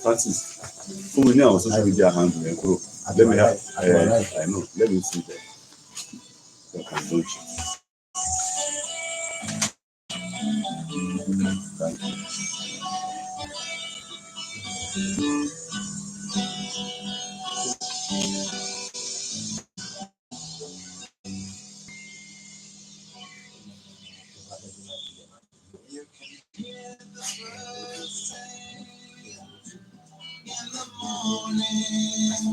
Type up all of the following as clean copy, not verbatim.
Francis, who we know on social media handle and grow. Let me have. I know. Let me see that. So I can launch it. Thank you. In the morning,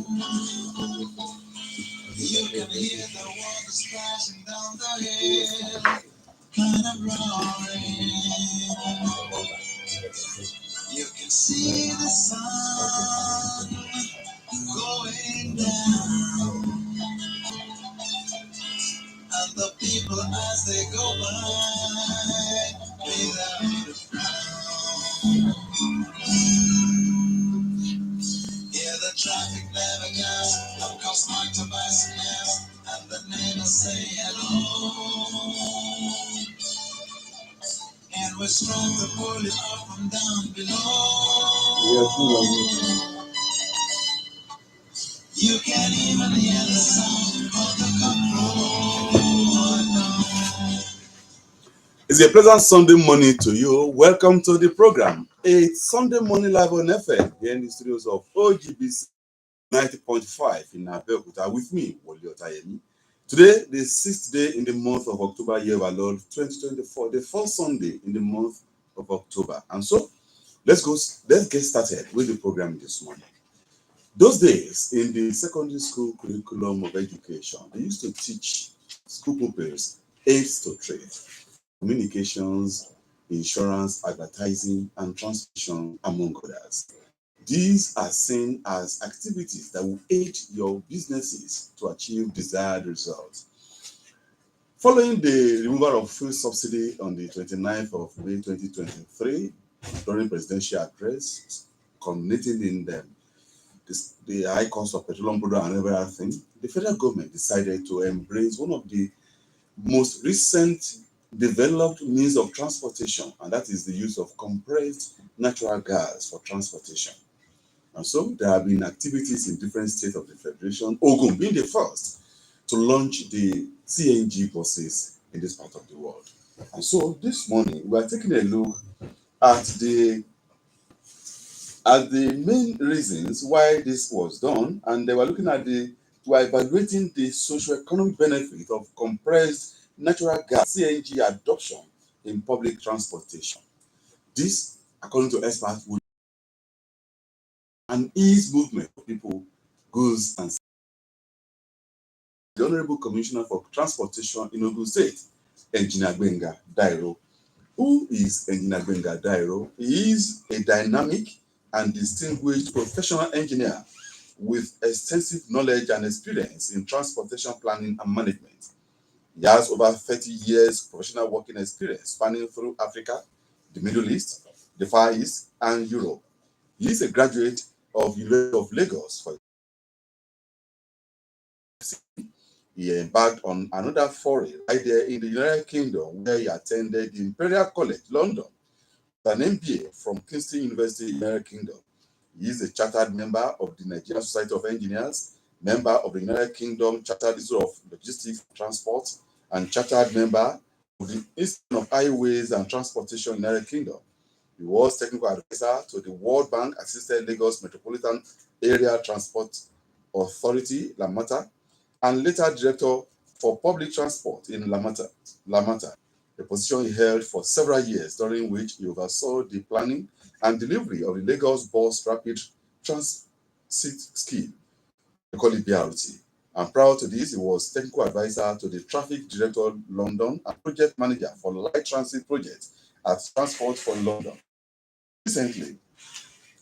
you can hear the water splashing down the hill, kind of roaring. You can see the sun going down, and the people as they go by without a frown. Hear the traffic never gas, of course motorbikes and gas, and the neighbors say hello. And we're strong to pull it up from down below. You can't even hear the sound of the control. It's a pleasant Sunday morning to you. Welcome to the program. It's Sunday morning live on FM here in the studios of OGBC 90.5 in Abeokuta with me, Wole Otayemi. Today, the 6th day in the month of October, year of our Lord 2024, the first Sunday in the month of October. And so, let's get started with the program this morning. Those days in the secondary school curriculum of education, they used to teach school pupils aids to trade, communications, insurance, advertising, and transportation, among others. These are seen as activities that will aid your businesses to achieve desired results. Following the removal of fuel subsidy on the 29th of May 2023, during presidential address, culminating in the high cost of petroleum product and everything, the federal government decided to embrace one of the most recent developed means of transportation, and that is the use of compressed natural gas for transportation. And so there have been activities in different states of the Federation, Ogun being the first to launch the CNG buses in this part of the world. And so this morning, we are taking a look at the main reasons why this was done, and they were looking at we are evaluating the socio-economic benefit of compressed natural gas CNG adoption in public transportation. This, according to experts, would and ease movement of people, goods, and the Honorable Commissioner for Transportation in Ogun State, Engineer Gbenga Dairo. Who is Engineer Gbenga Dairo? He is a dynamic and distinguished professional engineer with extensive knowledge and experience in transportation planning and management. He has over 30 years professional working experience spanning through Africa, the Middle East, the Far East, and Europe. He is a graduate of University of Lagos. He embarked on another foray right there in the United Kingdom, where he attended the Imperial College, London, with an MBA from Kingston University, United Kingdom. He is a chartered member of the Nigerian Society of Engineers, member of the United Kingdom Chartered Institute of Logistics and Transport, and chartered member of the Institute of Highways and Transportation, United Kingdom. He was technical advisor to the World Bank Assisted Lagos Metropolitan Area Transport Authority, Lamata, and later director for public transport in Lamata, a position he held for several years, during which he oversaw the planning and delivery of the Lagos Bus Rapid Transit Scheme, we call it BRT. And prior to this, he was technical advisor to the Traffic Director London and project manager for light transit projects at Transport for London. Recently,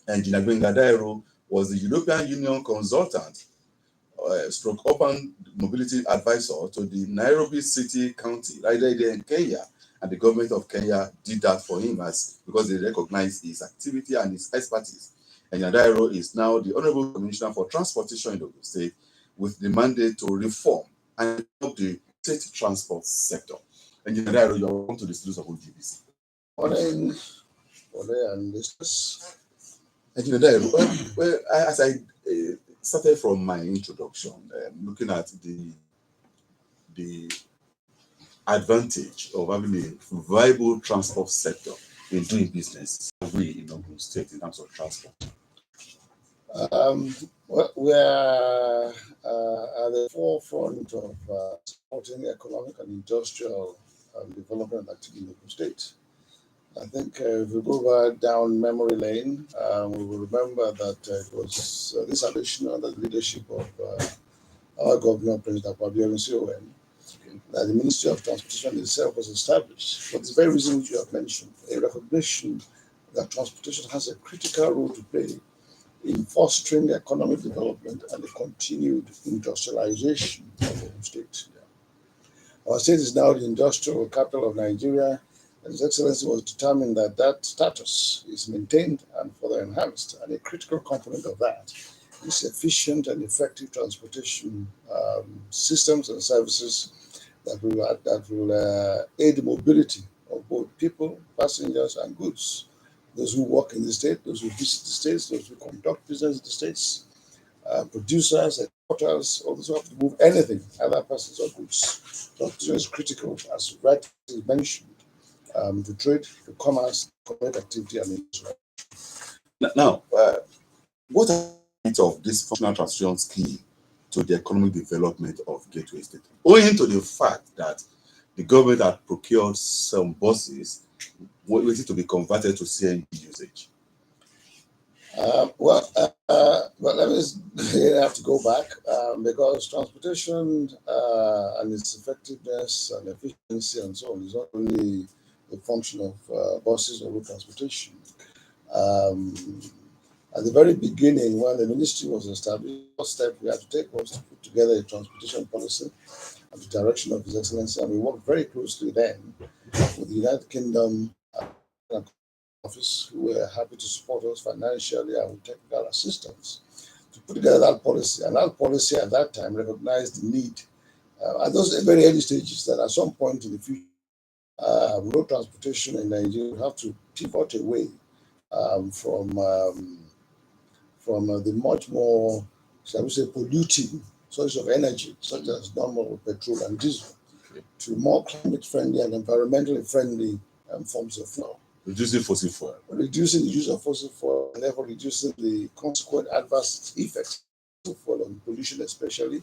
Engineer Gbenga Dairo was the European Union consultant stroke urban mobility advisor to the Nairobi City County, right there in Kenya, and the government of Kenya did that for him because they recognized his activity and his expertise. And Dairo is now the Honorable Commissioner for Transportation in Ogun State, with the mandate to reform and develop the state transport sector. And Dairo, you are welcome to the studios of OGBC. Morning, and listeners. As I started from my introduction, looking at the advantage of having a viable transport sector in doing business, we in Ogun State in terms of transport. Well, we are at the forefront of supporting economic and industrial development activity in Ogun State. I think if we go back down memory lane, we will remember that it was this addition under the leadership of our governor, President Otayemi, that the Ministry of Transportation itself was established for this very reason which you have mentioned, a recognition that transportation has a critical role to play in fostering economic development and the continued industrialization of the state. Our state is now the industrial capital of Nigeria, and His Excellency was determined that that status is maintained and further enhanced, and a critical component of that is efficient and effective transportation systems and services that will aid the mobility of both people, passengers, and goods. Those who work in the state, those who visit the states, those who conduct business in the states, producers, exporters, all those who have to move anything, either persons or goods. Transportation is critical, as rightly mentioned, to trade, to commerce, economic activity, and industry. Now, what are the of this functional transportation scheme to the economic development of Gateway State, owing to the fact that the government had procured some buses waiting to be converted to CNG usage? Well, let me have to go back because transportation and its effectiveness and efficiency and so on is not only a function of buses or road transportation. At the very beginning, when the ministry was established, the first step we had to take was to put together a transportation policy at the direction of His Excellency, and we worked very closely then with the United Kingdom office, who were happy to support us financially and with technical assistance to put together that policy. And that policy at that time recognized the need at those very early stages that at some point in the future, road transportation in Nigeria would have to pivot away from the much more, shall we say, polluting sources of energy, such as normal petrol and diesel, to more climate-friendly and environmentally friendly forms of fuel. Reducing fossil fuel. Reducing the use of fossil fuel, and therefore reducing the consequent adverse effects of fossil fuel on pollution especially,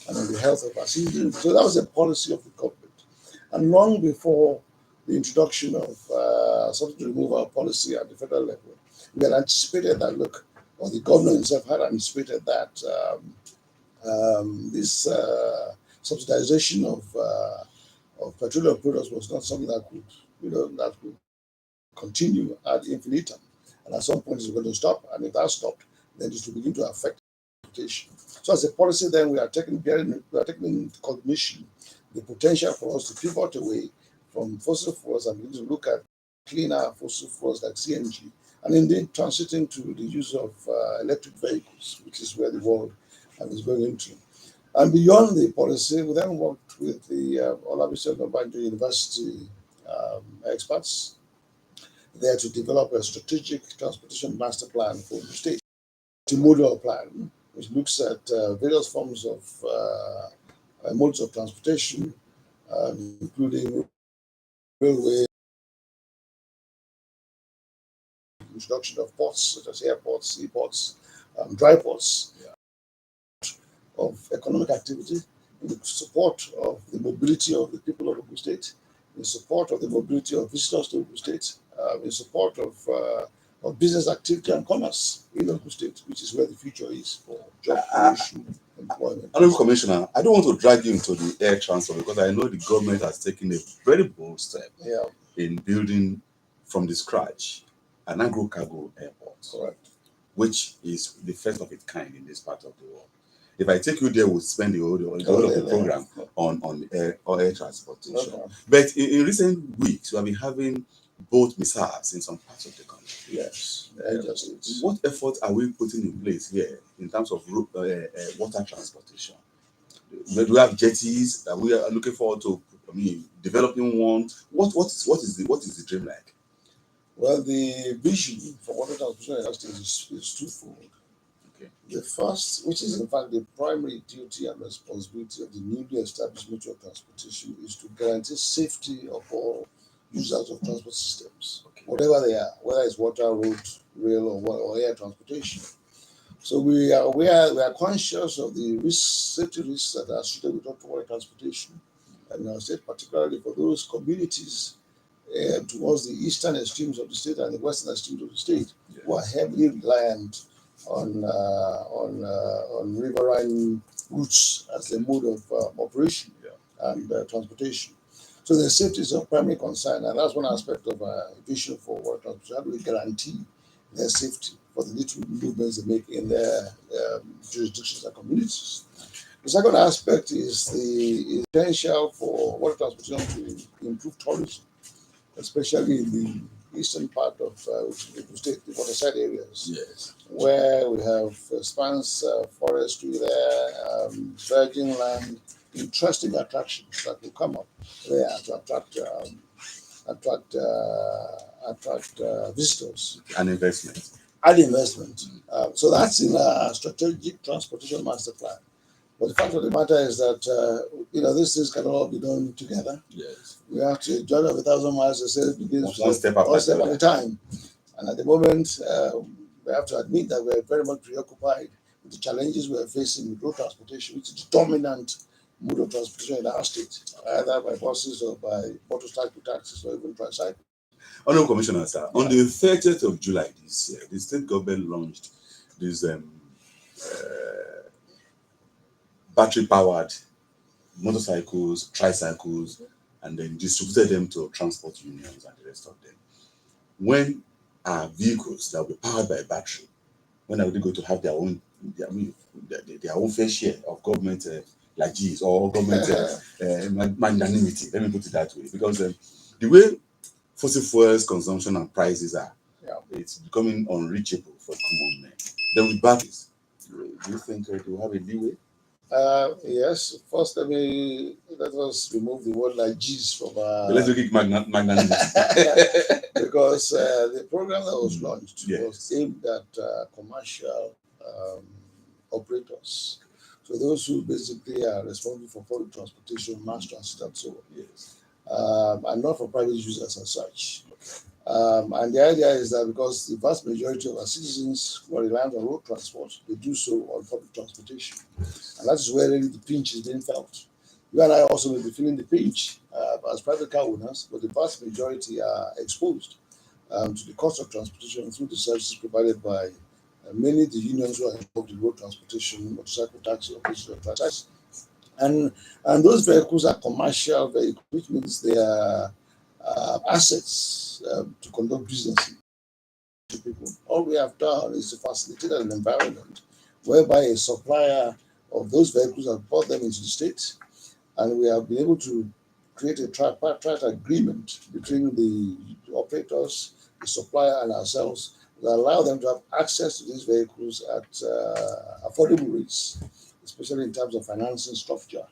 and on the health of our citizens. So that was a policy of the government. And long before the introduction of subsidy removal policy at the federal level, we had anticipated that, look, or the government himself had anticipated that this subsidization of petroleum products was not something that could continue ad infinitum, and at some point it's going to stop. And if that stopped, then it will begin to affect transportation. So, as a policy, then we are taking into cognition the potential for us to pivot away from fossil fuels and begin to look at cleaner fossil fuels like CNG, and indeed transiting to the use of electric vehicles, which is where the world is going into. And beyond the policy, we then worked with the Olabisi Onabanjo University experts there to develop a strategic transportation master plan for the state, a modal plan, which looks at various forms of modes of transportation, including railway, introduction of ports such as airports, seaports, dry ports, of economic activity, in the support of the mobility of the people of Ogun State, in support of the mobility of visitors to Ogun State, in support of business activity and commerce in Ogun State, which is where the future is for job creation, employment. Honourable Commissioner, I don't want to drag you into the air transport because I know the government has taken a very bold step in building from the scratch an agro-cargo airport, correct, which is the first of its kind in this part of the world. If I take you there, we'll spend the whole of the program on air transportation. Okay. But in recent weeks, we have been having boat mishaps in some parts of the country. Yes. What efforts are we putting in place here in terms of water transportation? Do we have jetties that we are looking forward to developing one? What is the dream like? Well, the vision for water transportation industry is twofold. Okay. The first, which is in fact the primary duty and responsibility of the newly established mutual transportation, is to guarantee safety of all users of transport systems, Okay. whatever they are, whether it's water, road, rail, or air transportation. So we are aware, we are conscious of the safety risks that are associated with water transportation, and I said particularly for those communities towards the eastern extremes of the state and the western extremes of the state, who are heavily reliant on riverine routes as a mode of operation and transportation. So the safety is of primary concern, and that's one aspect of vision for water transportation. How do we guarantee their safety for the little movements they make in their jurisdictions and communities? The second aspect is the potential for water transportation to improve tourism, especially in the eastern part of the state, the waterside areas. Yes. Where we have spans forestry there, virgin land, interesting attractions that will come up there to attract visitors. An investment. Add investment. So that's in a strategic transportation master plan. But the fact of the matter is that these things can all be done together. Yes. We have to journey of 1,000 miles. They say begins One step one step at at a time. And at the moment, we have to admit that we're very much preoccupied with the challenges we're facing with road transportation, which is the dominant mode of transportation in our state, either by buses or by motorcycle taxis or even tricycle. Honorable Commissioner, sir, on the 30th of July this year, the state government launched this battery-powered motorcycles, tricycles, and then distributed them to transport unions and the rest of them. When are vehicles that will be powered by battery, when are they going to have their own, their own fair share of government largesse or government magnanimity? Let me put it that way, because the way fossil fuels consumption and prices are, it's becoming unreachable for common men. Then with batteries, do you think they will have a leeway? Yes. First, let us remove the word like G's from Let's look at magnanimity. because the program that was launched Yes. was aimed at commercial operators. So those who basically are responsible for public transportation, mass transit, and so on. Yes. And not for private users as such. And the idea is that because the vast majority of our citizens who are reliant on road transport, they do so on public transportation. And that is where really the pinch is being felt. You and I also may be feeling the pinch as private car owners, but the vast majority are exposed to the cost of transportation through the services provided by mainly the unions who are involved in road transportation, motorcycle taxi operators, or taxis. And those vehicles are commercial vehicles, which means they are assets to conduct business to people. All we have done is to facilitate an environment whereby a supplier of those vehicles has brought them into the state, and we have been able to create a tripartite agreement between the operators, the supplier, and ourselves that allow them to have access to these vehicles at affordable rates, especially in terms of financing structure.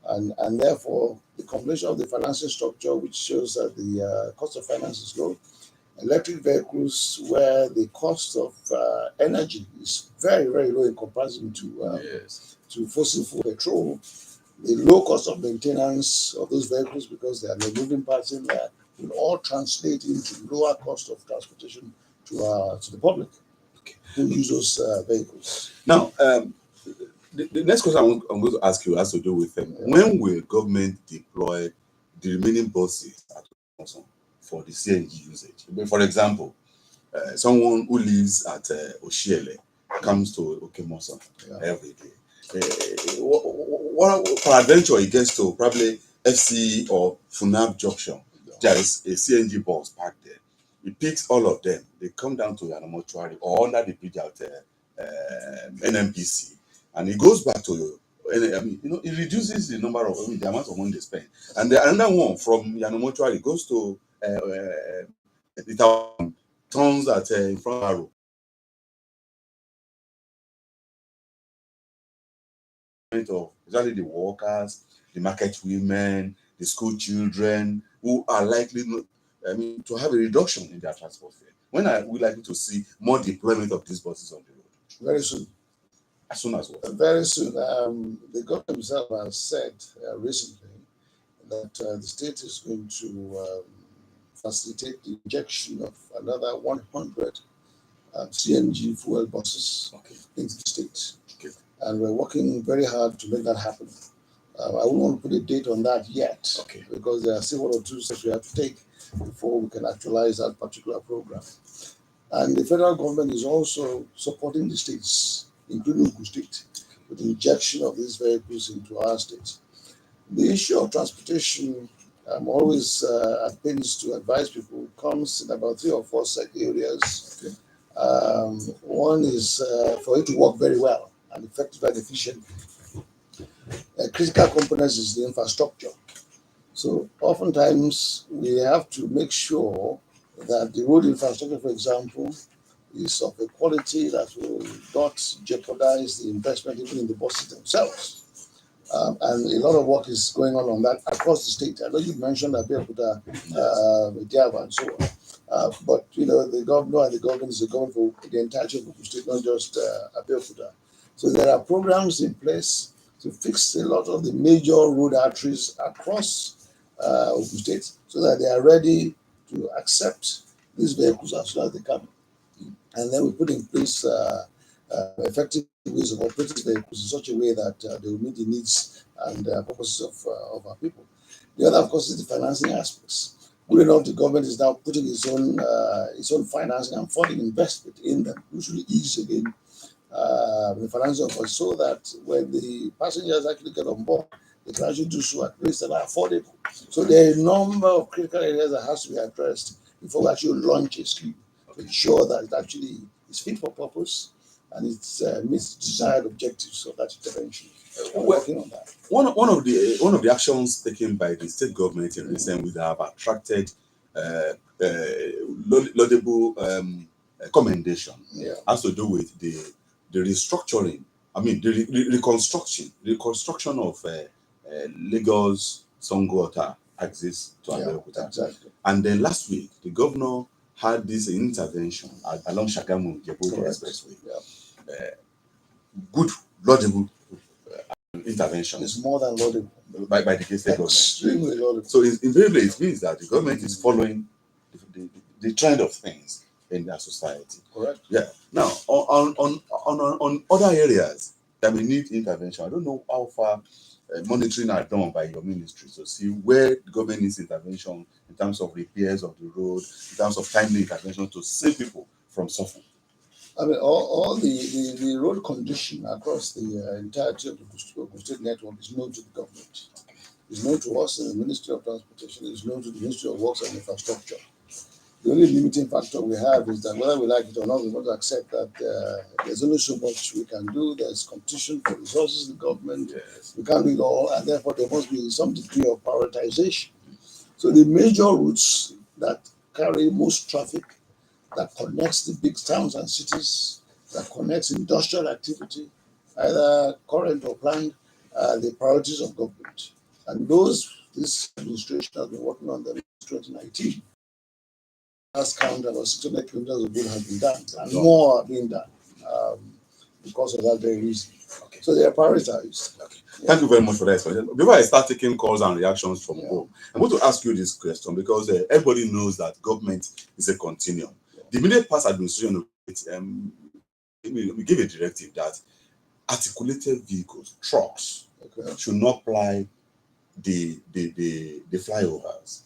And therefore, the combination of the financing structure, which shows that the cost of finance is low, electric vehicles where the cost of energy is very, very low in comparison to fossil fuel petrol, the low cost of maintenance of those vehicles because there are no moving parts in there will all translate into lower cost of transportation to the public who use those vehicles. Now, the next question I'm going to ask you has to do with when will government deploy the remaining buses at Okemoson for the CNG usage? For example, someone who lives at Oshiele comes to Okemoson every day. What for adventure he gets to probably FC or Funab Junction, there is a CNG bus parked there. He picks all of them. They come down to Yanomotuari or under the bridge out NMPC, and he goes back to it reduces the number of the amount of money they spend. And the another one from Yanomotuari goes to the town, turns at in front of exactly the workers, the market women, the school children who are likely to have a reduction in their transport fare? When are we likely to see more deployment of these buses on the road? Very soon. As soon as what? Very soon. The government himself has said recently that the state is going to facilitate the injection of another 100 CNG fuel buses into the state. Okay. And we're working very hard to make that happen. I won't want to put a date on that yet, because there are still 1 or 2 steps we have to take before we can actualize that particular program. And the federal government is also supporting the states, including Ogun State, with the injection of these vehicles into our state. The issue of transportation, I'm always at pains to advise people, comes in about 3 or 4 set areas. One is for it to work very well and effective and efficient. A critical component is the infrastructure. So oftentimes we have to make sure that the road infrastructure, for example, is of a quality that will not jeopardize the investment even in the buses themselves. And a lot of work is going on that across the state. I know you mentioned Abeokuta, Mediava, and so on. But the governor and the government is a government for the entirety of Ogun State, not just Abeokuta. So there are programs in place to fix a lot of the major road arteries across Ogun State, so that they are ready to accept these vehicles as soon as they come. And then we put in place effective ways of operating vehicles in such a way that they will meet the needs and purposes of our people. The other, of course, is the financing aspects. Good enough, the government is now putting its own financing and funding investment in them, which will ease again the financing of us, so that when the passengers actually get on board, they can actually do so at rates that are affordable. So there are a number of critical areas that has to be addressed before we actually launch a scheme to ensure that it actually is fit for purpose and it meets desired objectives of that intervention. We're working on that. One of the actions taken by the state government in recent weeks have attracted laudable commendation. Has to do with the restructuring. I mean, the reconstruction of Lagos Songo axis to Abeokuta. Exactly. And then last week, the governor had this intervention along Shagamu Jebodi Expressway. Good, laudable intervention. It's more than laudable. By the state government. Extremely laudable. So invariably, it means that the government is following the trend of things in their society. Correct. Yeah. Now, on other areas that we need intervention, I don't know how far monitoring are done by your ministry to see where the government needs intervention in terms of repairs of the road, in terms of timely intervention to save people from suffering. I mean, all the road condition across the entirety of the Ogun State network is known to the government. It's known to us in the Ministry of Transportation. It's known to the Ministry of Works and Infrastructure. The only limiting factor we have is that whether we like it or not, we must accept that there's only so much we can do. There's competition for resources in the government. Yes. We can't do it all, and therefore there must be some degree of prioritization. So the major routes that carry most traffic, that connects the big towns and cities, that connects industrial activity, either current or planned, the priorities of government. And this administration has been working on them since 2019. Last count, about 600 kilometers of road has been done, and more are being done because of that very reason. So they are prioritized. Thank you very much for that explanation. Before I start taking calls and reactions from home, I want to ask you this question, because everybody knows that government is a continuum. The immediate past administration, we give a directive that articulated vehicles, trucks, should not ply the flyovers.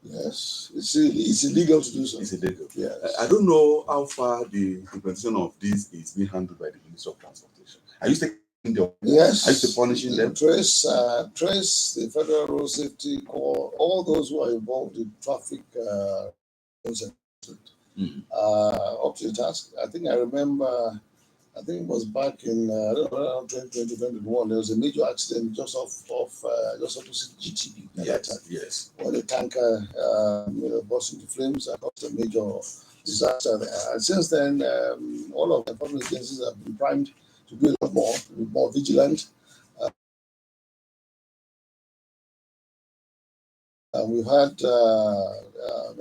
Yes, it's illegal to do so. It's illegal. Yes. I don't know how far the implementation of this is being handled by the Ministry of Transportation. Are you taking them? Yes. Are you punishing them? Trace the Federal Road Safety Corps, all those who are involved in traffic up to the task. I think I remember. I think it was back in around 2020, 2021. There was a major accident just just opposite GTB. Yes. When the tanker burst into flames and caused a major disaster there. And since then, all of the public agencies have been primed to do a lot more, to be more vigilant. We've had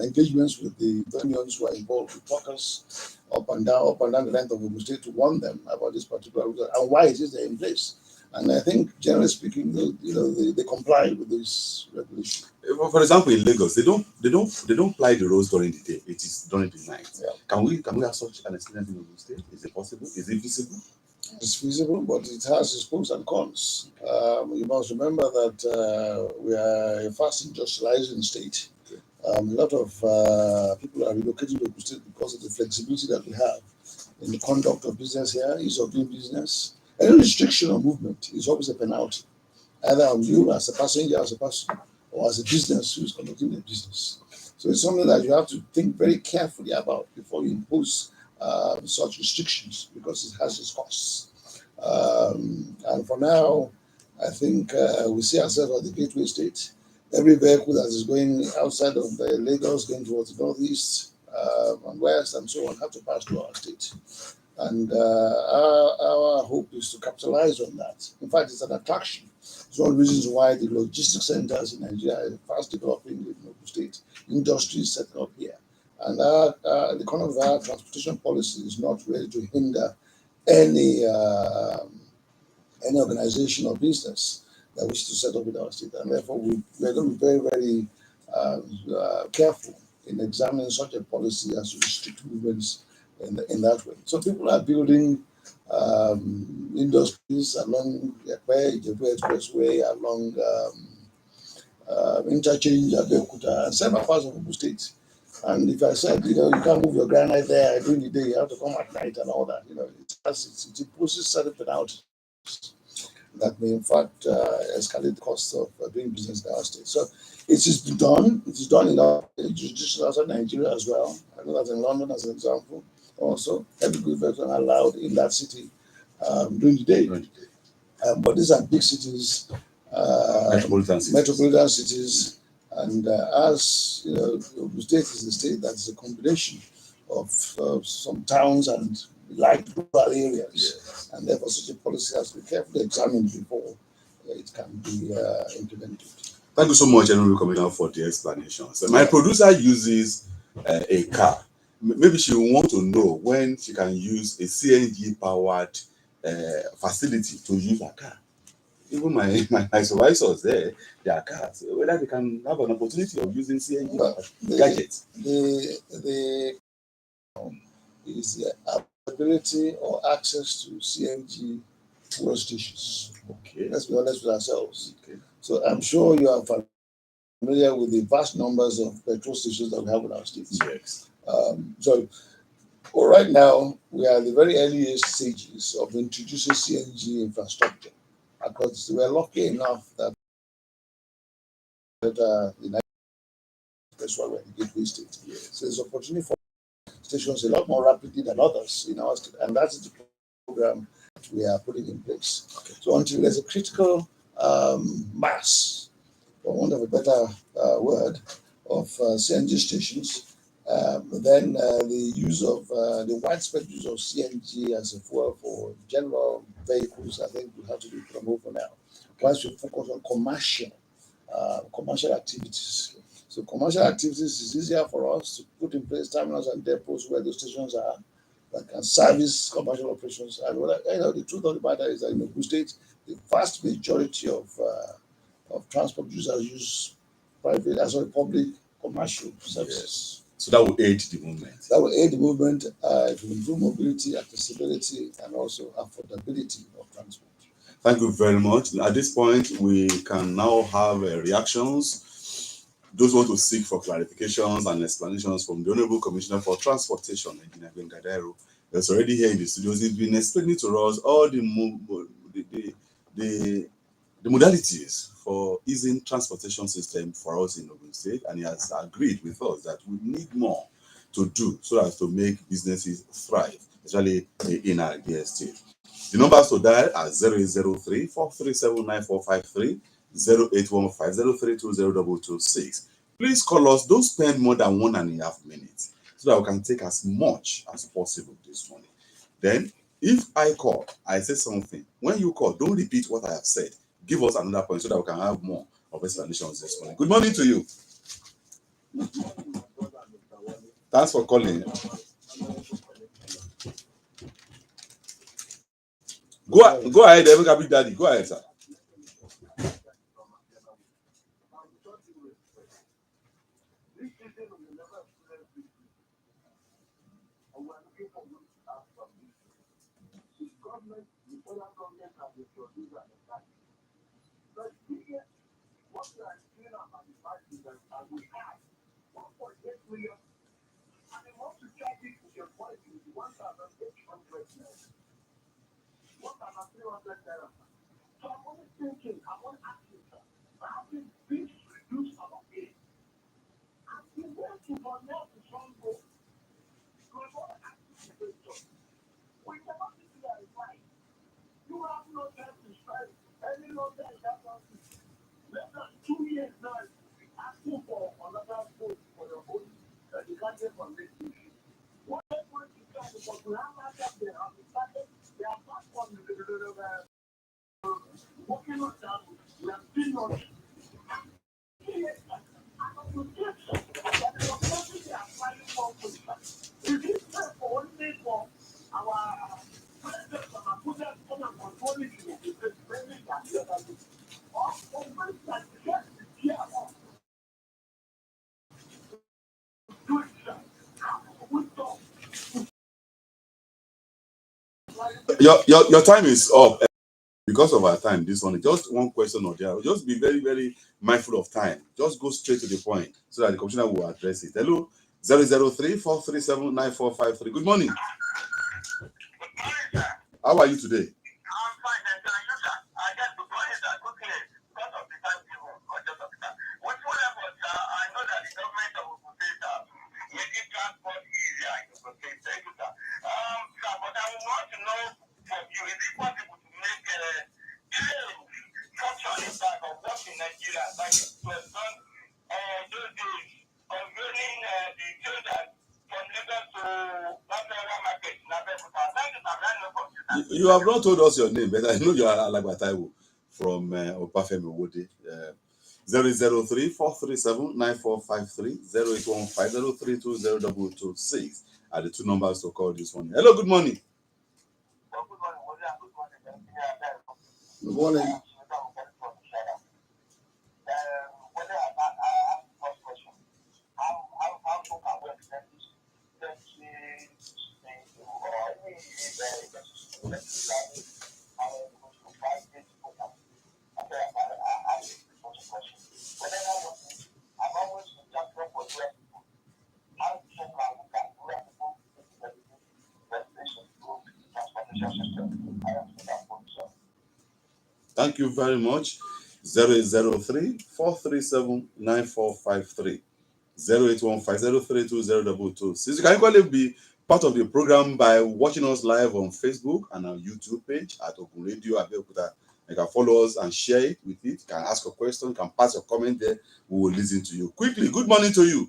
engagements with the unions who are involved with workers up and down the length of the state to warn them about this particular route and why it is they're in place. And I think, generally speaking, they comply with this regulation. For example, in Lagos, they don't ply the roads during the day. It is during the night. Yeah. Can we have such an experience in Ogun State? Is it possible? Is it feasible? It's feasible, but it has its pros and cons. You must remember that we are a fast industrializing state. A lot of people are relocating to Ogun State because of the flexibility that we have in the conduct of business here, ease of doing business. Any restriction of movement is always a penalty, either on you as a passenger, as a person, or as a business who is conducting the business. So it's something that you have to think very carefully about before you impose such restrictions, because it has its costs. And for now, I think we see ourselves as the gateway state. Every vehicle that is going outside of Lagos, going towards the northeast and west and so on, have to pass through our state. And our hope is to capitalize on that. In fact, it's an attraction. It's one of the reasons why the logistics centers in Nigeria are fast developing in Ogun State. Industries setting up here. And the kind of our transportation policy is not ready to hinder any organization or business that wishes to set up in our state. And therefore, we're going to be very, very careful in examining such a policy as to restrict movements in that way. So people are building industries along the Expressway, along interchange at Bekuta, and several parts of Ogun State. And if I said, you can't move your granite there during the day, you have to come at night and all that, it imposes certain penalties that may in fact escalate the cost of doing business in our state. So it is done. It is done in our jurisdictions outside Nigeria as well. I know that in London, as an example, also every good person allowed in that city during the day. But these are big cities, metropolitan cities, and as the state is a state that is a combination of some towns and light rural areas, yes. And therefore such a policy has to be carefully examined before it can be implemented. Thank you so much, Honorable Commissioner, for the explanation. So my producer uses a car. Maybe she will want to know when she can use a CNG powered facility to use her car. Even my supervisors there, their cars, whether they can have an opportunity of using CNG gadgets. The is the ability or access to CNG fuel stations. Okay. Let's be honest with ourselves. Okay. So I'm sure you are familiar with the vast numbers of petrol stations that we have in our states. Yes. So right now, we are at the very early stages of introducing CNG infrastructure. Because we're lucky enough that the United States were the gateway state. Yes. So there's opportunity for stations a lot more rapidly than others in our state, and that's the program that we are putting in place. Okay. So until there's a critical mass, for want of a better word, of CNG stations, then the use of the widespread use of CNG as a fuel for general vehicles, I think will have to be promoted for now. Once we focus on commercial activities. So commercial activities is easier for us to put in place terminals and depots where those stations are that can service commercial operations. And the truth of the matter is that in Ogun State, the vast majority of transport users use public commercial services. Yes. So that will aid the movement. That will aid the movement. It will improve mobility, accessibility, and also affordability of transport. Thank you very much. At this point, we can now have reactions. Those who want to seek for clarifications and explanations from the Honorable Commissioner for Transportation, Engineer Bengadero, that's already here in the studios. He's been explaining to us all the modalities for easing transportation system for us in Ogun State, and he has agreed with us that we need more to do so as to make businesses thrive, especially in our dear state. The numbers to dial are 0803 437 9453, 0815 0320226. Please call us. Don't spend more than 1.5 minutes so that we can take as much as possible this morning. Then, if I call, I say something. When you call, don't repeat what I have said. Give us another point so that we can have more of explanations this morning. Good morning to you. Thanks for calling. Go ahead, Emeka Big Daddy. Go ahead, sir. Your time is up. Because of our time, this one, just one question or the other. Just be very, very mindful of time. Just go straight to the point so that the commissioner will address it. Hello, 003-437-9453. Good morning. How are you today? You have not told us your name, but I know you are Alagba Taiwo from Obafemi Owode. 003-437-9453, 0815-032-0226 are the two numbers to call this one. Hello, good morning. Good morning. Thank you very much. 0803-437-9453. 0815-032-0226. You can equally be part of the program by watching us live on Facebook and our YouTube page at Ogun Radio Abeokuta. You can follow us and share it with it. You can ask a question, you can pass your comment there. We will listen to you. Quickly, good morning to you.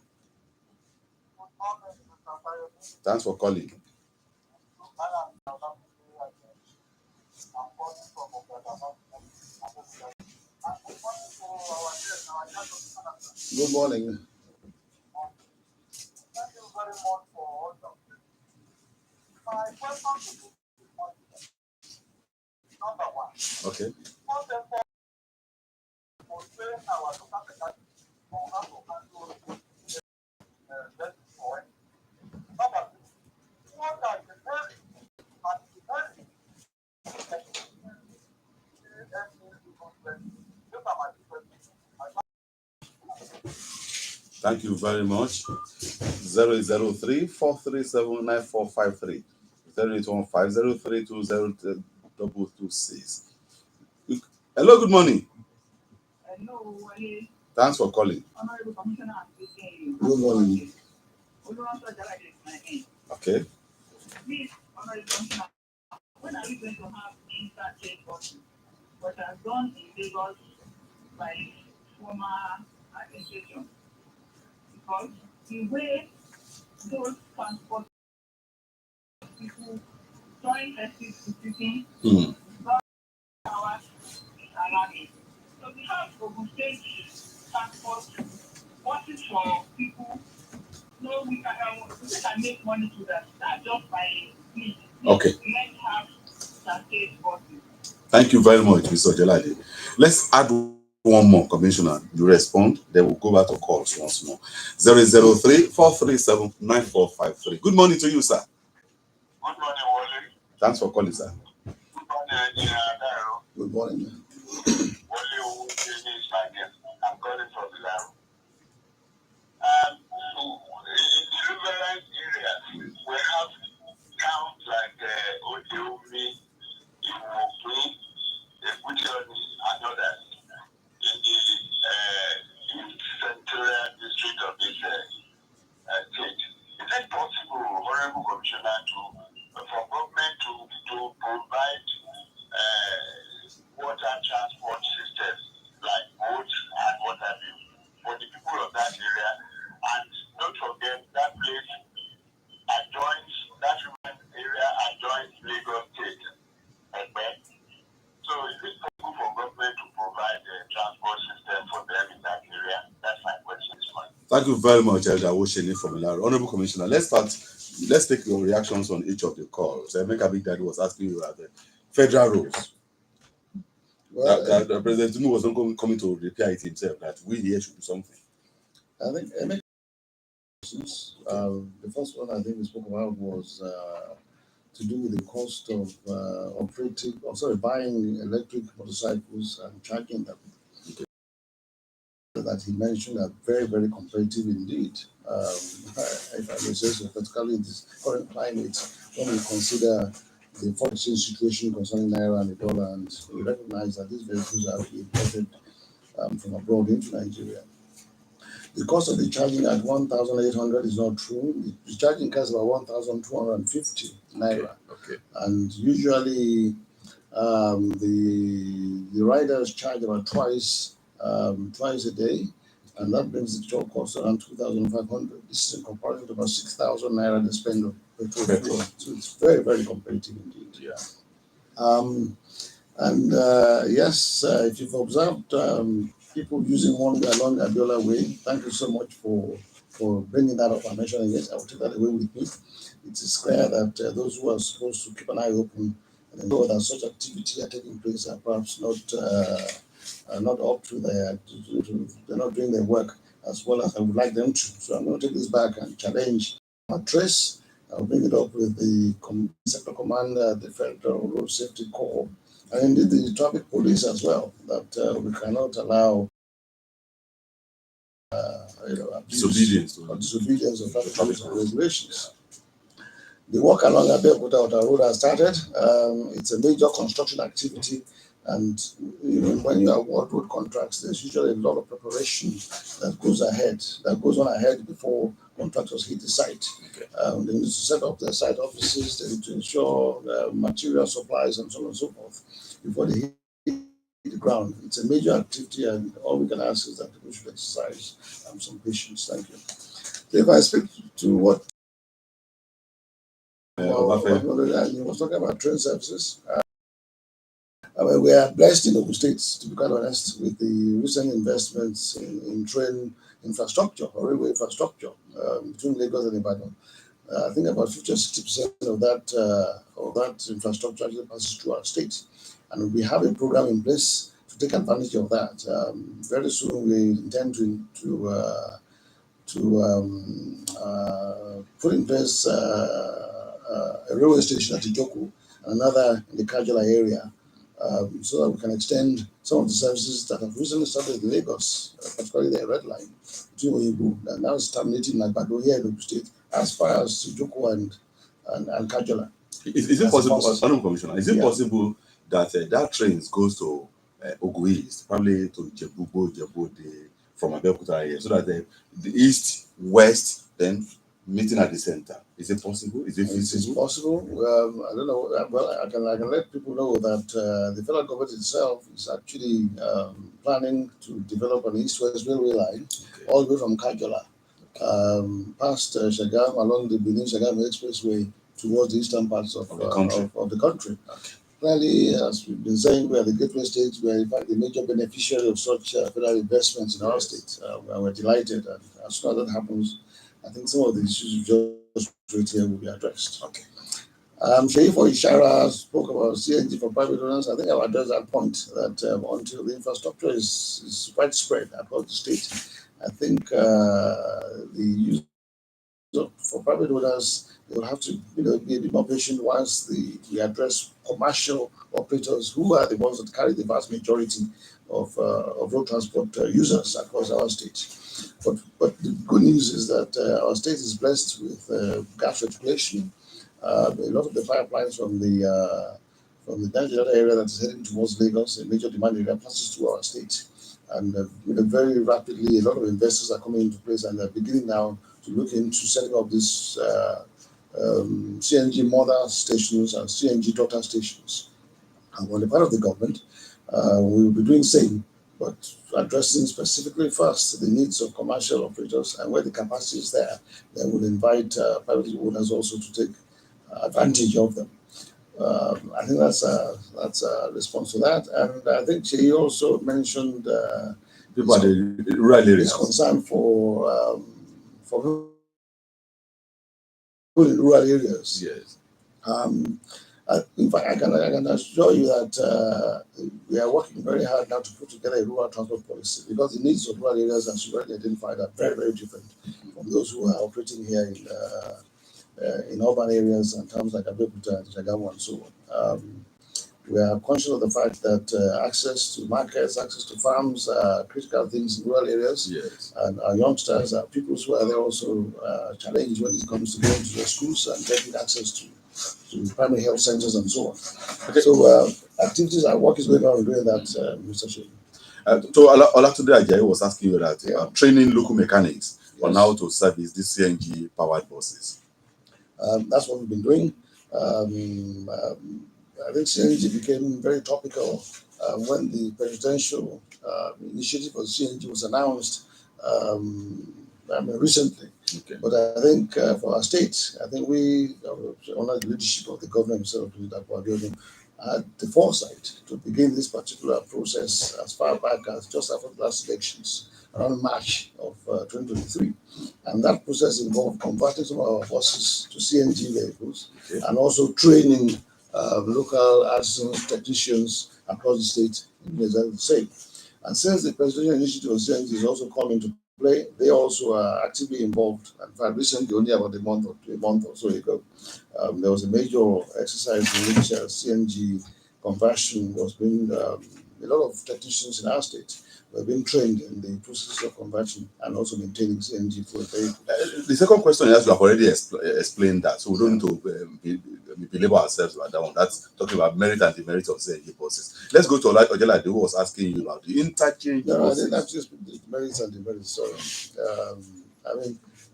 Thanks for calling. Good morning. Okay. Thank you very much. 003-437-9453. 0815-032-0226. Hello, good morning. Hello, Thanks for calling. Honorable Commissioner. Good morning. Okay. Please, Honorable Commissioner, when are we going to have interstate buses? What has done in Lagos by former administration? Because the way those transport people join festive citizens, hours is alarming. So we have Ogun State transport buses for people. No, we can make money to that. That's just by fleet. Okay. Let's have transit buses. Thank you very much, Mr. Jelade. Let's add one more, Commissioner. You respond, then we'll go back to calls once more. 003-437-9453. Good morning to you, sir. Good morning, Wole. Thanks for calling, sir. Good morning, Engineer Dairo. Good morning. Wole Otayemi is my guest. I'm calling from Bilaro. In riverine areas, we have towns like Otayemi, Wole, and others in the east central district of this state. Is it possible, Honorable Commissioner, for government to provide water transport systems like boats and what have you for the people of that area? And don't forget that place adjoins, that area adjoins Lagos State. So is it possible for government to provide a transport system for them in that area? That's my question this morning. Thank you very much, Elder Wosheni from Ilaro. Honorable Commissioner, let's take your reactions on each of the calls. Emeka Big Daddy was asking you about the federal roads. Well, that President Tinubu was not coming to repair it himself, that we here should do something. I think the first one I think we spoke about was to do with the cost of buying electric motorcycles and charging them. Okay. That he mentioned are very, very competitive indeed. If I may say so, particularly in this current climate, when we consider the foreign exchange situation concerning Naira and the dollar, and we recognize that these vehicles are imported from abroad into Nigeria. The cost of the charging at 1,800 is not true. The charging costs about 1,250 Naira. Okay. And usually the riders charge about twice a day, and that brings the total cost around 2,500. This is in comparison to about 6,000 Naira they spend on petrol. So it's very, very competitive indeed. Yeah. Yes, if you've observed people using one way along Abiola Way, thank you so much for bringing that up and mentioning it. I will take that away with me. It is clear that those who are supposed to keep an eye open and ensure that such activity are taking place are perhaps not up to they're not doing their work as well as I would like them to. So I'm going to take this back and challenge our trace. I'll bring it up with the sector commander, the Federal Road Safety Corps, and indeed the traffic police as well, that we cannot allow Disobedience of traffic rules and regulations. The work along Abeokuta Road has started. It's a major construction activity, and when you award road contracts, there's usually a lot of preparation that goes on ahead before contractors hit the site. They need to set up their site offices, they need to ensure material supplies and so on and so forth before they hit the ground. It's a major activity, and all we can ask is that people should exercise some patience. Thank you. So if I speak to what you was talking about train services. We are blessed in Ogun State, to be quite honest, with the recent investments in train infrastructure or railway infrastructure between Lagos and Ibadan. I think about 50 or 60% of that infrastructure actually passes through our state, and we have a program in place to take advantage of that. Very soon, we intend to put in place a railway station at Ijoku and another in the Kajala area, so that we can extend some of the services that have recently started in Lagos, particularly the Red Line, to Oyibo, and now it's terminating in Agbado here in Ogun State, as far as Ijoku and Kajala. Is it possible, Honorable Commissioner, is it possible that that train goes to Ogun East, probably to Jebu from Abeokuta area, so that the east, west, then meeting at the center? Is it possible? Is it feasible? It's possible. I don't know. Well, I can let people know that the federal government itself is actually planning to develop an east-west railway line all the way from Kajala past Shagam along the Benin-Shagam Expressway towards the eastern parts of the country. Clearly, as we've been saying, we are the gateway state. We are in fact the major beneficiary of such federal investments in our state. And we're delighted. And as soon as that happens, I think some of the issues you just raised here will be addressed. Okay. Shay for Ishara spoke about CNG for private owners. I think I'll address that point that until the infrastructure is widespread across the state, I think the use for private owners, they will have to be a bit more patient once we address commercial operators who are the ones that carry the vast majority of road transport users across our state. But the good news is that our state is blessed with gas regulation. A lot of the pipelines from the Niger area that is heading towards Lagos, a major demand area, passes through our state. And very rapidly, a lot of investors are coming into place and they're beginning now to look into setting up these CNG mother stations and CNG daughter stations. And on the part of the government, we will be doing the same, but addressing specifically first the needs of commercial operators, and where the capacity is there, then we'll invite private owners also to take advantage of them. I think that's a response to that. And I think she also mentioned People are the rural his areas. concern for people in rural areas. Yes. In fact, I can assure you that we are working very hard now to put together a rural transport policy, because the needs of rural areas, as you already identified, are very, very different from those who are operating here in urban areas and towns like Abeokuta and Shagamu and so on. We are conscious of the fact that access to markets, access to farms are critical things in rural areas. Yes. And our youngsters are people who are there also challenged when it comes to going to their schools and getting access to primary health centers and so on. Okay. So activities and work is going on doing that, Mr. Sheikh. So Olatunde Ajayi was asking you that training local mechanics on how to service these CNG powered buses. That's what we've been doing. I think CNG became very topical when the presidential initiative for CNG was announced recently. Okay. But I think for our state, I think we, under the leadership of the governor himself, had the foresight to begin this particular process as far back as just after the last elections, around March of 2023. And that process involved converting some of our buses to CNG vehicles, okay, and also training local artisans, technicians across the state in exactly the same. And since the presidential initiative of CNG is also coming to play, they also are actively involved. In fact, recently, only about a month or so ago, there was a major exercise in which CNG conversion was being, a lot of technicians in our state were being trained in the process of conversion and also maintaining CNG for vehicles. The second question is, you have already explained that, so we don't need to belabor ourselves about that one. That's talking about merit and demerit of CNG buses. Let's go to Ojela, who was asking you about the interchange buses. No, I didn't just the merits and demerits. Sorry.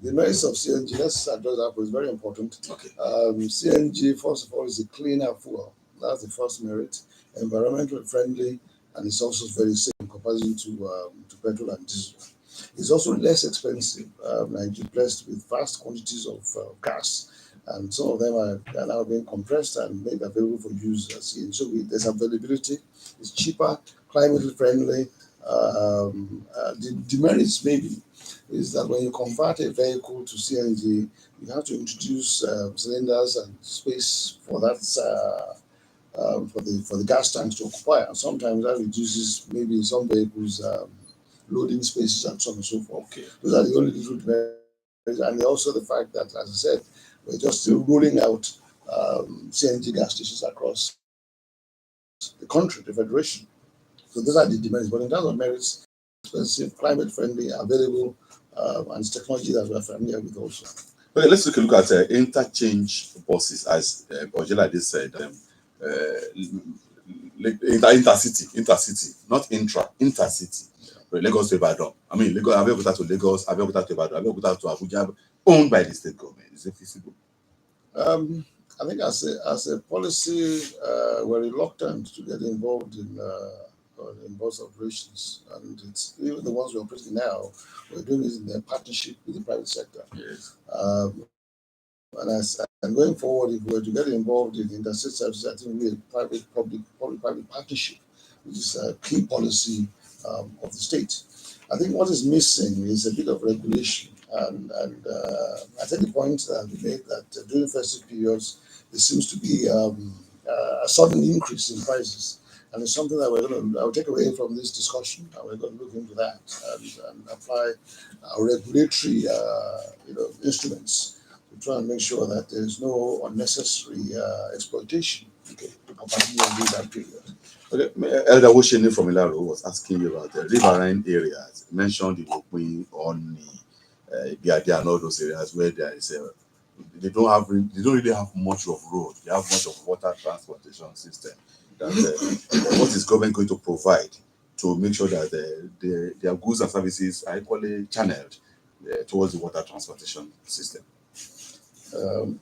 The merits of CNG, let's address that, is very important. Okay. CNG, first of all, is a cleaner fuel. That's the first merit. Environmentally friendly, and it's also very safe in comparison to petrol and diesel. It's also less expensive. Nigeria is blessed with vast quantities of gas, and some of them are now being compressed and made available for use as CNG. So there's availability. It's cheaper, climate friendly. The demerits maybe is that when you convert a vehicle to CNG, you have to introduce cylinders and space for that for the gas tanks to occupy, and sometimes that reduces maybe in some vehicles loading spaces and so on and so forth. Okay. Those are the only little demerits, and also the fact that, as I said, we're just still rolling out CNG gas stations across the country, the federation. So those are the demerits. But in terms of merits, expensive, climate friendly, available, and it's technology that we're familiar with also. Okay, let's take a look at interchange buses, as Ojela just said. Intercity, not intercity. Yeah. Lagos to Ibadan. I mean, Abeokuta to Lagos, Abeokuta to Ibadan, Abeokuta to Abuja, owned by the state government. Is it feasible? I think as a policy, we're reluctant to get involved in bus operations, and it's even the ones we're operating now. We're doing it in a partnership with the private sector. Yes. And as And going forward, if we were to get involved in interstate services, I think we a public-private partnership, which is a key policy of the state. I think what is missing is a bit of regulation. And I think the point that we made that during festive periods, there seems to be a sudden increase in prices. And it's something that I'll take away from this discussion, and we're going to look into that and apply our regulatory instruments to try and make sure that there is no unnecessary exploitation of during that period. Okay, Elder Woshini from Ilaro was asking you about the riverine areas. You mentioned the Okun, Oni, Biadia, and all those areas where there is they don't really have much of road. They have much of water transportation system. That what is government going to provide to make sure that their goods and services are equally channeled towards the water transportation system?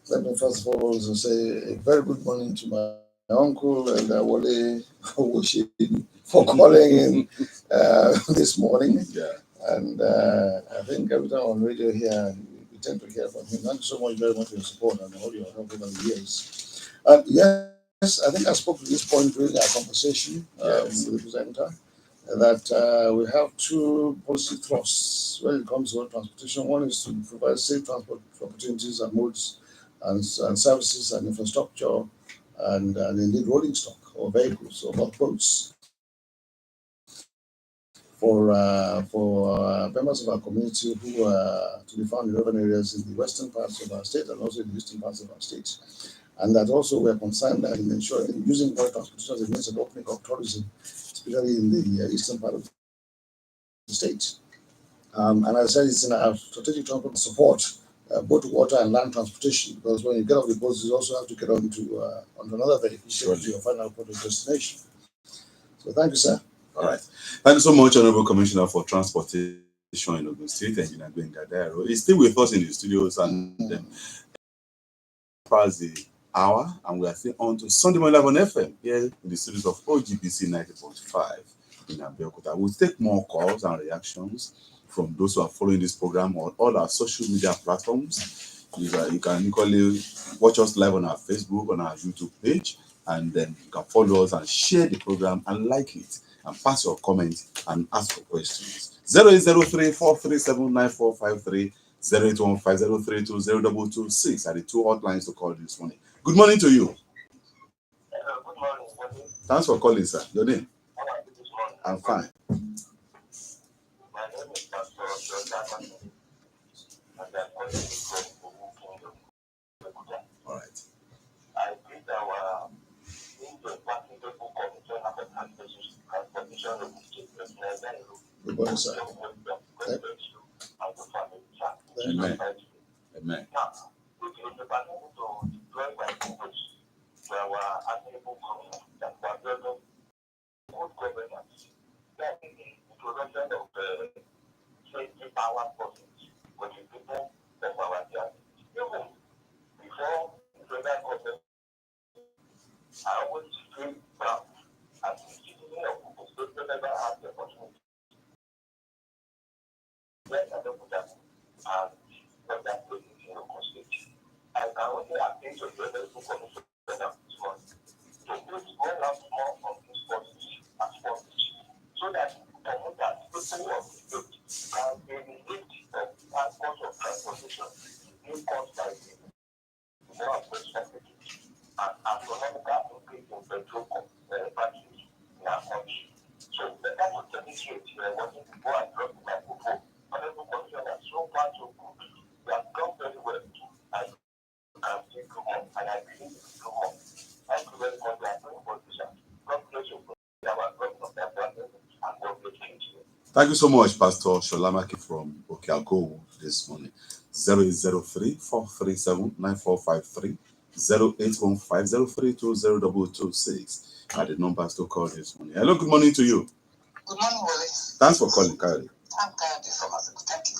Let me first of all say a very good morning to my uncle and Wole for calling in this morning. Yeah. And I think every time on radio here, we tend to hear from him. Thank you so much, very much for your support and all your help over the years. Yes, I think I spoke to this point during our conversation with the presenter, that we have two policy thrusts when it comes to transportation. One is to provide safe transport opportunities and modes and services and infrastructure and indeed rolling stock or vehicles or boats for members of our community who are to be found in urban areas in the western parts of our state and also in the eastern parts of our state. And that also we are concerned that in ensuring using public transportation as a means of opening up tourism, especially in the eastern part of the state. And as I said, it's in our strategic transport support both water and land transportation, because when you get off the boat, you also have to get onto another vehicle to your final point of destination. So thank you, sir. All right. Thank you so much, Honorable Commissioner for Transportation in Ogun State, Engineer Gbenga Dairo. He's still with us in the studios and past the hour, and we are still on to Sunday morning live on FM here in the studios of OGBC 90.5 in Abeokuta. We'll take more calls and reactions from those who are following this program on all our social media platforms. You can equally watch us live on our Facebook, on our YouTube page, and then you can follow us and share the program and like it and pass your comments and ask for questions. 0803-437-9453, 0815-032-0226 are the two hotlines to call this morning. Good morning to you. Hello, good morning. Thanks for calling, sir. Your name? How are you this morning? I'm fine. My name is Pastor Otayemi, and I'm calling from Kingdom. All right. I did our interparticipating commission of transportation of the state president. Good morning, sir. Amen. Amen. Now, if you department to deploy my focus to our admirable community that we are building good governance, that is the introduction of the 20 power forces for the people of our journey. Even before the federal government, I always feel proud as the citizen of Ogun State to never have the opportunity. Yes, I don't put that. And what that is in Ogun State. I can only appeal to the other people of the federal government to put more and more of these forces as forces so that commuters, people of the state, can be relieved of that cost of transportation being caused by the more approachable and astronomical increase in petrol prices in our country. So better to demonstrate wanting to go and drop the microphone. Honorable Commissioner, so far so good. We have done very well. And still do more, and I believe we will do more. Thank you very much. We are doing for this. God bless you. Thank you so much, Pastor Sholamaki from Okeago this morning. 0803-437-9453, 0815-032-0226 are the numbers to call this morning. Hello, good morning to you. Good morning, Wole. Thanks for calling, Kylie. I'm Kayode from Africa. Thank you.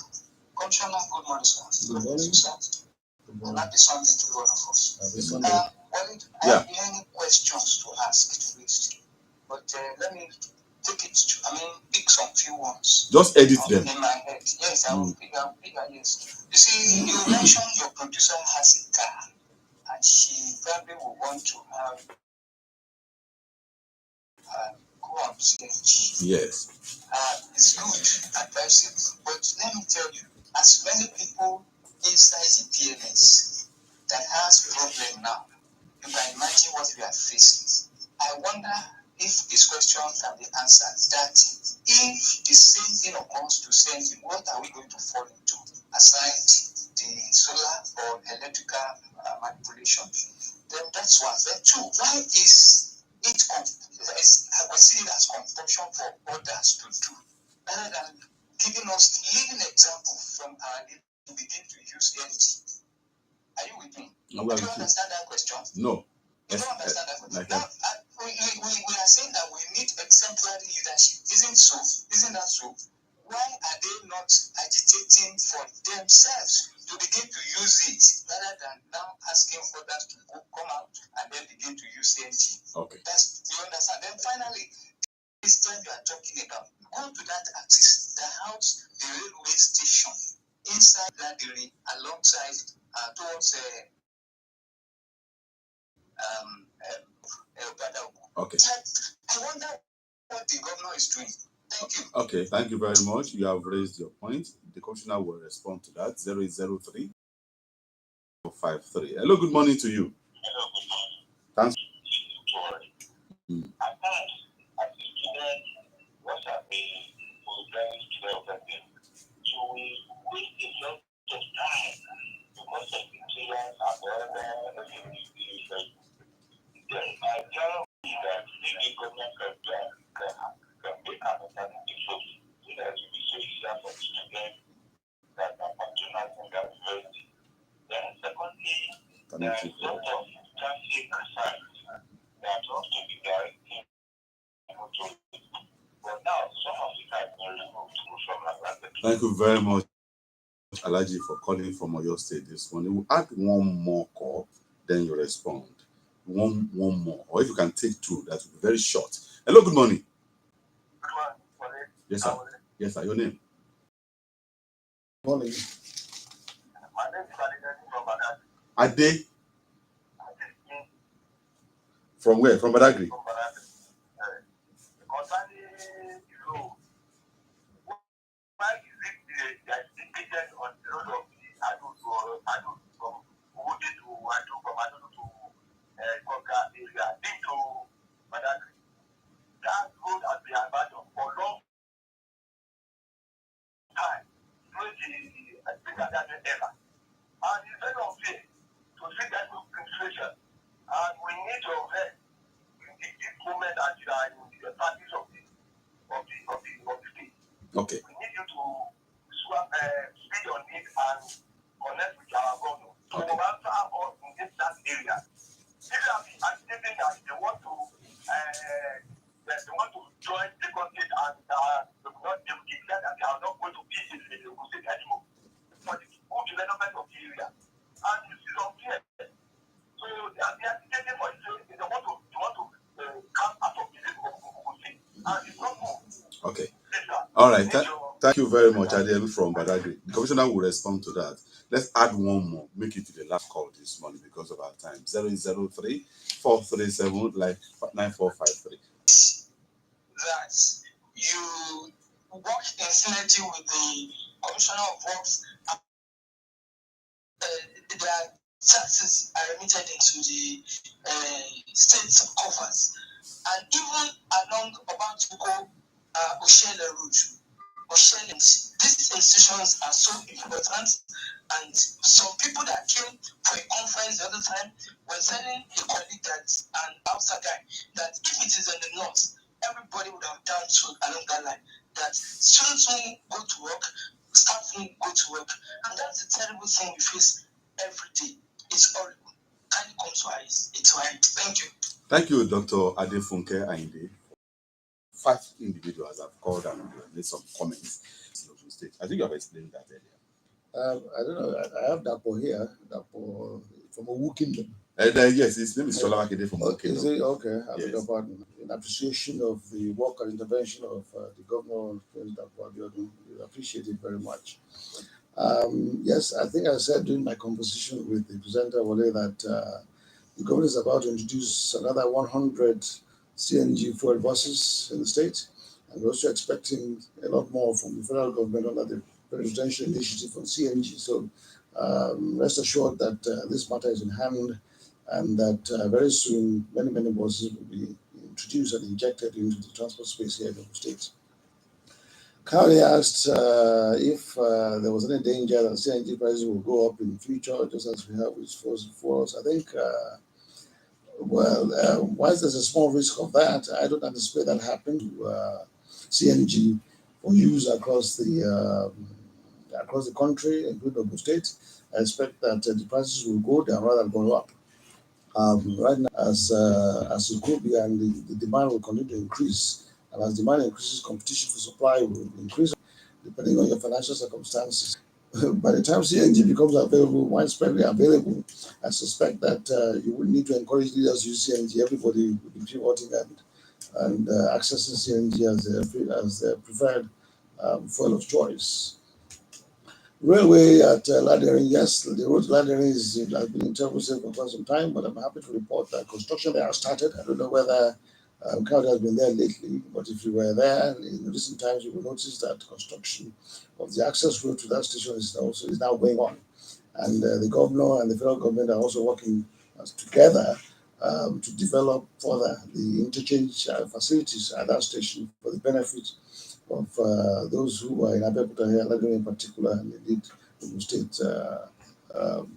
Commissioner, good morning, sir. Good morning. Sir. And happy Sunday to one of us. Happy Sunday. Wole, I have many questions to ask to this, but let me pick some few ones. Just edit them. In my head. Yes, I will pick yes. You see, you mentioned your producer has a car. that she probably will want to have go on stage. Yes. It's good, advisable. But let me tell you, as many people inside the PMS that has problem now, you can imagine what we are facing. I wonder if this question can be answered. That if the same thing occurs to send, what are we going to fall into? Aside the solar or electrical manipulation, then that's one. Then two, why is it? I would see it as compulsion for others to do, rather than giving us living example from our living to begin to use energy. Are you with me? Do you understand that question? No. You don't understand that question. Now, we are saying that we need exemplary leadership. Isn't so? Isn't that so? Why are they not agitating for themselves to begin to use it rather than now asking others to come out and then begin to use energy? Okay. You understand? Then finally, this time you are talking about, go to that axis, the house, the railway station, inside that area, alongside towards okay. I wonder what the governor is doing. Thank you. Okay, thank you very much. You have raised your point. The commissioner will respond to that. 003 53. Hello, good morning to you. Hello, good morning. Thanks. At times, as a student, what have been very developing, so we waste a lot of time because of the materials and whatever then I tell you that maybe government can make an alternative solution so that it will be so easier for the students that are patronizing that university. Then secondly, there is a lot of traffic signs that ought to be directing motorists. But now some of it has been removed from Atlantic. Thank you very much, Alaji, for calling from Oyo State this morning. We'll add one more call, then you respond. One more. Or if you can take two, that will be very short. Hello, good morning. Good morning. Yes, sir. Yes, sir. Your name? Morning. My name is Adeyemi from Badagry. Ade? From where? From Badagry? From Badagry. Concerning the road, why is it that the agent on the road of the Ado from Owode to Ado, from Ado to Koga area, into Badagry? That road has been abandoned for a long time during the pre-pandemic era. And it's very unfair to see that situation. And we need your help in this moment as you are in the practice of the state. Okay. We need you to speed on it and connect with our governor to answer us in that area. If you are agitating that they want to join the state and they will not declare that they are not going to be in the state anymore for the good development of the area. And this is unfair. So they are agitating for it. They want to come out of the state. And it's not good. Okay. All right. Thank you very much, Adeyemi from Badagry. The commissioner will respond to that. Let's add one more. Make it to the last call this morning because of our time. 003 437 9453. That you work in synergy with the Commissioner of Works. Their taxes are remitted into the state coffers, and even along Obantuko Oshele Road. These institutions are so important, and some people that came for a conference the other time were telling a colleague that an outside guy that if it is in the north, everybody would have done so along that line. That students won't go to work, staff won't go to work, and that's the terrible thing we face every day. It's horrible. Can you come to our end? Thank you. Thank you, Dr. Adefunke Ainde. 5 individuals have called and made some comments. I think you have explained that earlier. I don't know. I have Dapo here. Dapo from Owu Kingdom. Yes, his name is Shola Makinde from Owu Kingdom. Is it? Okay. I beg Yes. your pardon. In appreciation of the work and intervention of the governor, President Dapo Abiodun, we appreciate it very much. Yes, I think I said during my conversation with the presenter Wole that The government is about to introduce another 100 CNG fuel buses in the state, and we're also expecting a lot more from the federal government under the presidential initiative on CNG. So rest assured that this matter is in hand, and that very soon many buses will be introduced and injected into the transport space here in the state. Kari asked if there was any danger that CNG prices will go up in the future, just as we have with fossil fuels. I think, whilst there's a small risk of that, I don't anticipate that happening to CNG for use across the country, including the state. I expect that the prices will go down rather than go up. Right now, as it could be, and the demand will continue to increase. And as demand increases, competition for supply will increase, depending on your financial circumstances. By the time CNG becomes available, widespreadly available, I suspect that you will need to encourage leaders to use CNG. Everybody will be pivoting and accessing CNG as their preferred fuel of choice. Railway at Ladering, yes, the road to Ladering has been in terrible state for quite some time, but I'm happy to report that construction there has started. I don't know whether Crowd has been there lately, but if you were there in recent times, you will notice that construction of the access road to that station is now going on, and the governor and the federal government are also working together to develop further the interchange facilities at that station for the benefit of those who are in Abeokuta here, Ladering in particular, and indeed the state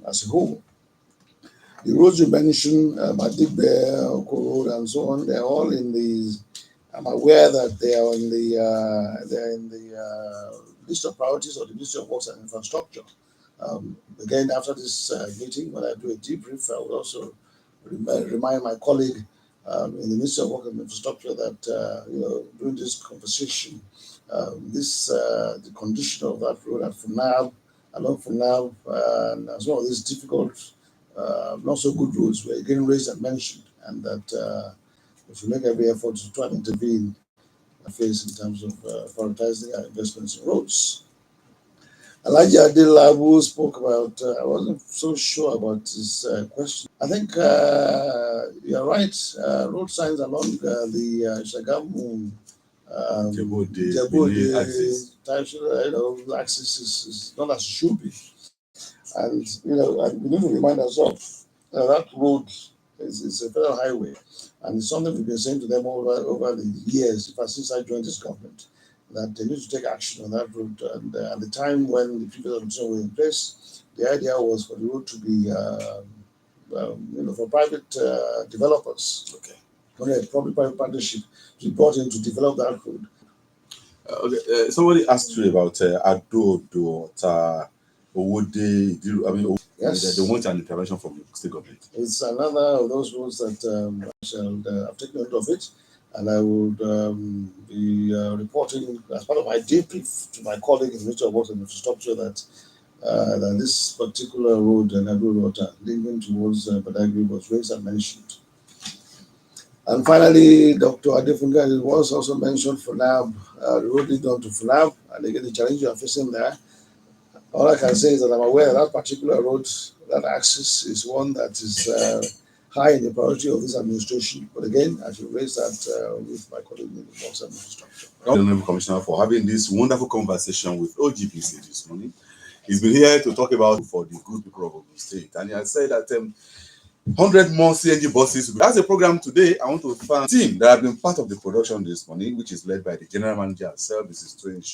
as a whole. The roads you mentioned, Madigbe, Oko Road, and so on, they're all in the. I'm aware that they are in the list of priorities of the Ministry of Works and Infrastructure. Again, after this meeting, when I do a debrief, I will also remind my colleague in the Ministry of Works and Infrastructure that during this conversation, the condition of that road at Funab, along Funab, and as well as these difficult, not so good roads were again raised and mentioned, and that we should make every effort to try and intervene in face in terms of prioritizing our investments in roads. Elijah Adelabu spoke about, I wasn't so sure about his question. I think you're right. Road signs along the Shagamu Jabode axis is not as it should be. And we need to remind ourselves that road is a federal highway, and it's something we've been saying to them over the years, since I joined this government, that they need to take action on that road. And at the time when the previous administration was in place, the idea was for the road to be, for private developers. Okay. When a public-private partnership to be brought in to develop that road. Somebody asked you about Adodo, Owode. Yes. They want an intervention from the state government. It's another of those roads that I've taken note of it, and I would be reporting as part of my debrief to my colleague in the Ministry of Works and Infrastructure that this particular road and Adodo linking towards Badagry was raised and mentioned. And finally, Dr. Adefunga was also mentioned Funab, the road leading on to Funab, and again the challenge you are facing there. All I can say is that I'm aware that particular road, that axis is one that is high in the priority of this administration. But again, I should raise that with my colleague in the Works and Infrastructure. Honorable Commissioner, for having this wonderful conversation with OGPC this morning. He's been here to talk about for the good people of Ogun State, and he has said that 100 more CNG buses. That's a program today. I want to thank the team that have been part of the production this morning, which is led by the General Manager of Services to ensure